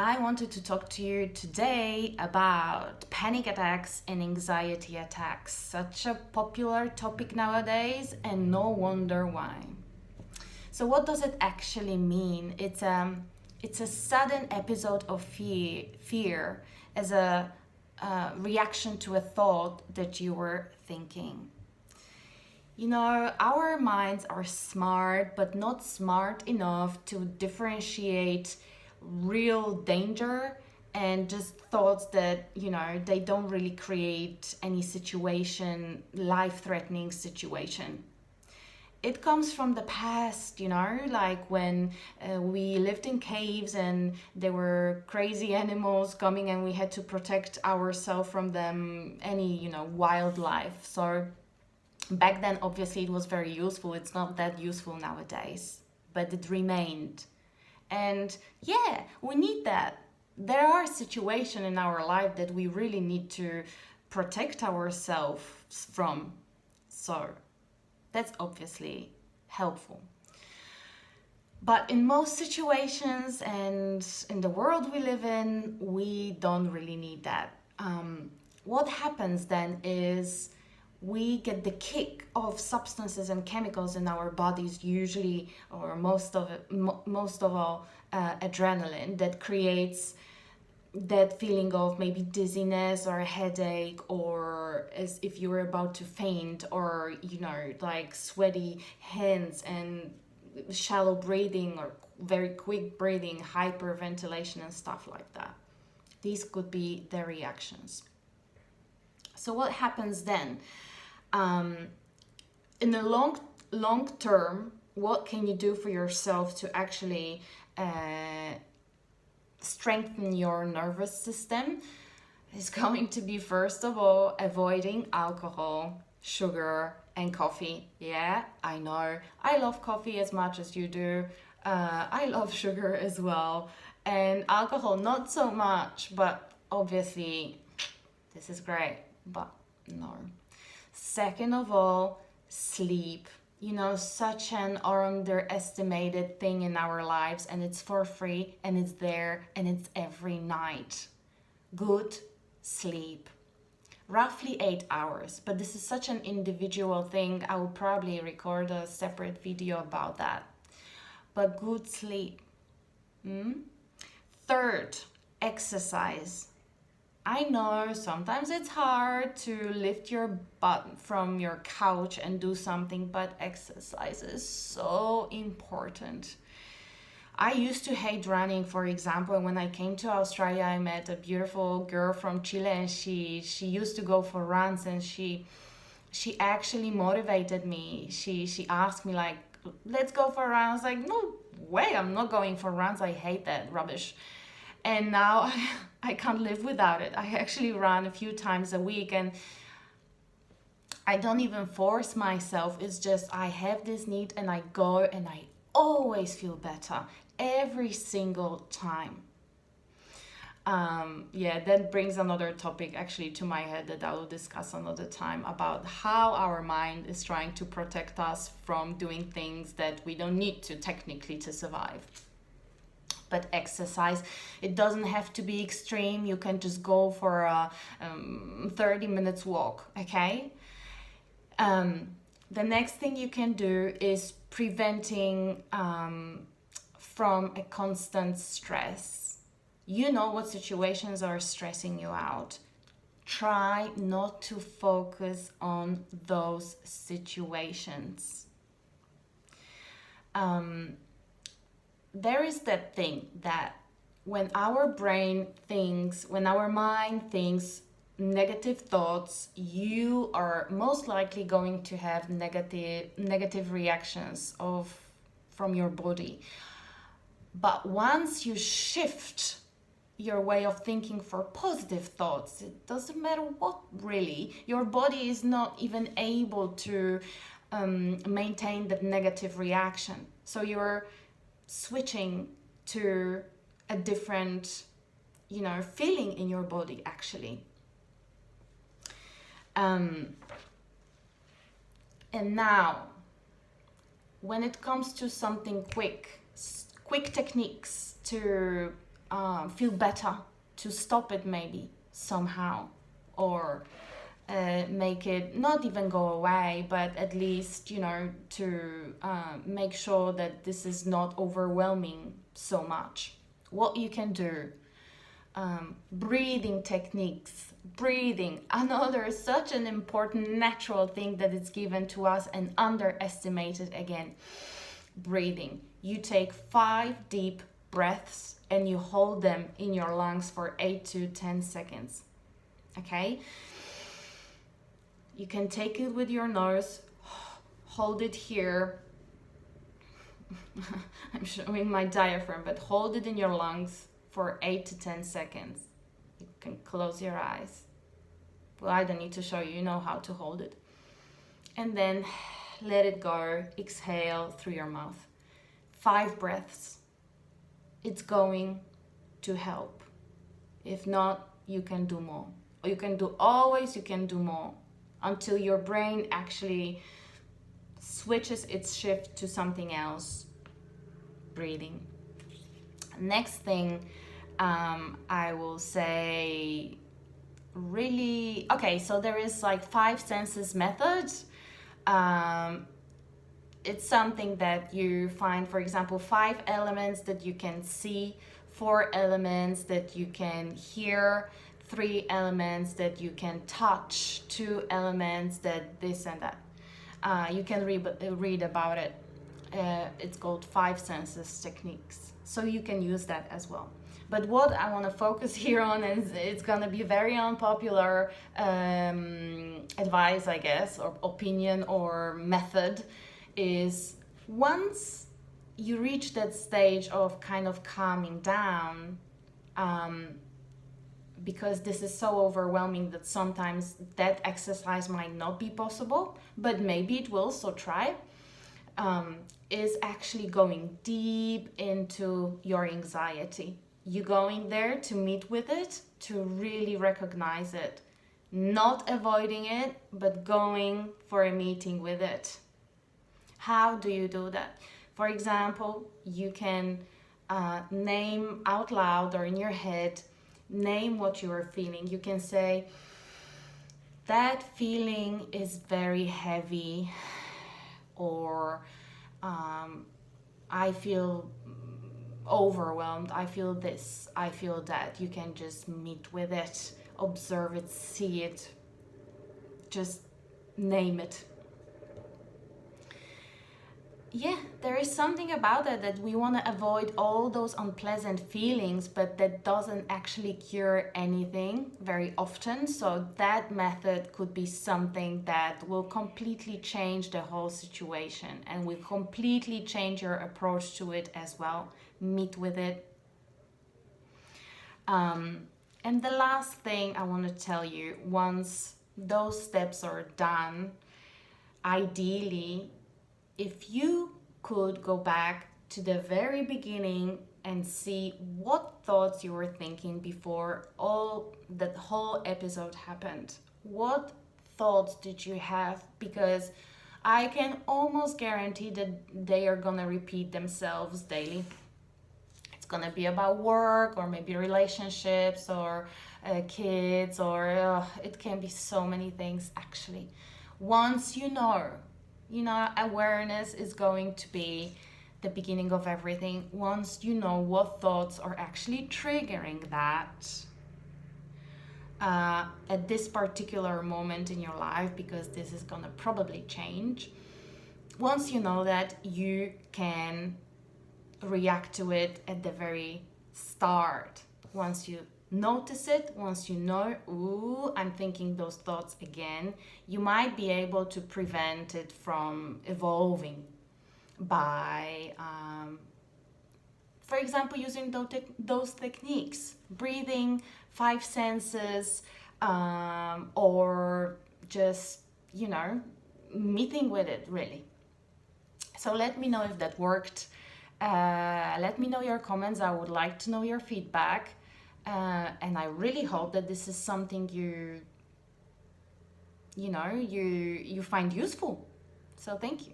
I wanted to talk to you today about panic attacks and anxiety attacks. Such a popular topic nowadays, and no wonder why. So, what does it actually mean? It's a sudden episode of fear as a reaction to a thought that you were thinking. You know, our minds are smart, but not smart enough to differentiate real danger and just thoughts that, they don't really create any situation, life threatening situation. It comes from the past, like when we lived in caves and there were crazy animals coming and we had to protect ourselves from them, any, wildlife. So back then, obviously, it was very useful. It's not that useful nowadays, but it remained. And yeah, we need that. There are situations in our life that we really need to protect ourselves from. So that's obviously helpful. But in most situations and in the world we live in, we don't really need that. What happens then is we get the kick of substances and chemicals in our bodies, usually, or most of all, adrenaline, that creates that feeling of maybe dizziness or a headache, or as if you were about to faint, or like sweaty hands and shallow breathing or very quick breathing, hyperventilation and stuff like that. These could be the reactions. So what happens then? In the long term, what can you do for yourself to actually strengthen your nervous system? Is going to be, first of all, avoiding alcohol, sugar, and coffee. Yeah, I know. I love coffee as much as you do. I love sugar as well. And alcohol, not so much, but obviously, this is great. But no. Second of all, sleep. Such an underestimated thing in our lives, and it's for free, and it's there, and it's every night. Good sleep. Roughly 8 hours, but this is such an individual thing. I will probably record a separate video about that. But good sleep. Third, exercise. I know sometimes it's hard to lift your butt from your couch and do something, but exercise is so important. I used to hate running, for example. When I came to Australia, I met a beautiful girl from Chile, and she used to go for runs, and she actually motivated me. She asked me, like, let's go for a run. I was like, no way, I'm not going for runs. I hate that rubbish. And now I can't live without it. I actually run a few times a week, and I don't even force myself. It's just I have this need and I go, and I always feel better every single time. That brings another topic actually to my head that I will discuss another time, about how our mind is trying to protect us from doing things that we don't need to technically to survive. But exercise, it doesn't have to be extreme. You can just go for a 30 minutes walk, okay? The next thing you can do is preventing from a constant stress. You know what situations are stressing you out. Try not to focus on those situations. There is that thing that when our mind thinks negative thoughts, you are most likely going to have negative reactions from your body. But once you shift your way of thinking for positive thoughts, it doesn't matter what, really, your body is not even able to maintain that negative reaction. So you're switching to a different, feeling in your body, actually. And now, when it comes to something quick techniques to feel better, to stop it maybe somehow, or make it not even go away, but at least, to make sure that this is not overwhelming so much. What you can do, breathing techniques. Breathing, another such an important natural thing that is given to us and underestimated again. Breathing. You take 5 deep breaths and you hold them in your lungs for 8 to 10 seconds. Okay? You can take it with your nose, hold it here. I'm showing my diaphragm, but hold it in your lungs for 8 to 10 seconds. You can close your eyes. Well, I don't need to show you, you know how to hold it. And then let it go, exhale through your mouth. 5 breaths. It's going to help. If not, you can do more. Or you can do more until your brain actually switches its shift to something else. Breathing. Next thing, I will say, really, okay, so there is like 5 senses method. It's something that you find, for example, 5 elements that you can see, 4 elements that you can hear, 3 elements that you can touch, 2 elements that this and that. You can read about it. It's called 5 senses techniques. So you can use that as well. But what I want to focus here on is, it's going to be very unpopular advice, I guess, or opinion or method, is once you reach that stage of kind of calming down, because this is so overwhelming that sometimes that exercise might not be possible, but maybe it will, so try, is actually going deep into your anxiety. You going there to meet with it, to really recognize it, not avoiding it, but going for a meeting with it. How do you do that? For example, you can name out loud or in your head, name what you are feeling. You can say, that feeling is very heavy, or I feel overwhelmed, I feel this, I feel that. You can just meet with it, observe it, see it, just name it. Yeah, there is something about that we want to avoid all those unpleasant feelings, but that doesn't actually cure anything very often. So that method could be something that will completely change the whole situation and will completely change your approach to it as well. Meet with it. And the last thing I want to tell you, once those steps are done, ideally, if you could go back to the very beginning and see what thoughts you were thinking before all that whole episode happened. What thoughts did you have? Because I can almost guarantee that they are gonna repeat themselves daily. It's gonna be about work, or maybe relationships, or kids, or it can be so many things actually. Once you know, awareness is going to be the beginning of everything. Once you know what thoughts are actually triggering that at this particular moment in your life, because this is gonna probably change. Once you know that, you can react to it at the very start. Once you notice it, once you know, ooh, I'm thinking those thoughts again, you might be able to prevent it from evolving by, for example, using those techniques, breathing, 5 senses, or just, meeting with it really. So let me know if that worked. Let me know your comments. I would like to know your feedback. And I really hope that this is something you find useful. So thank you.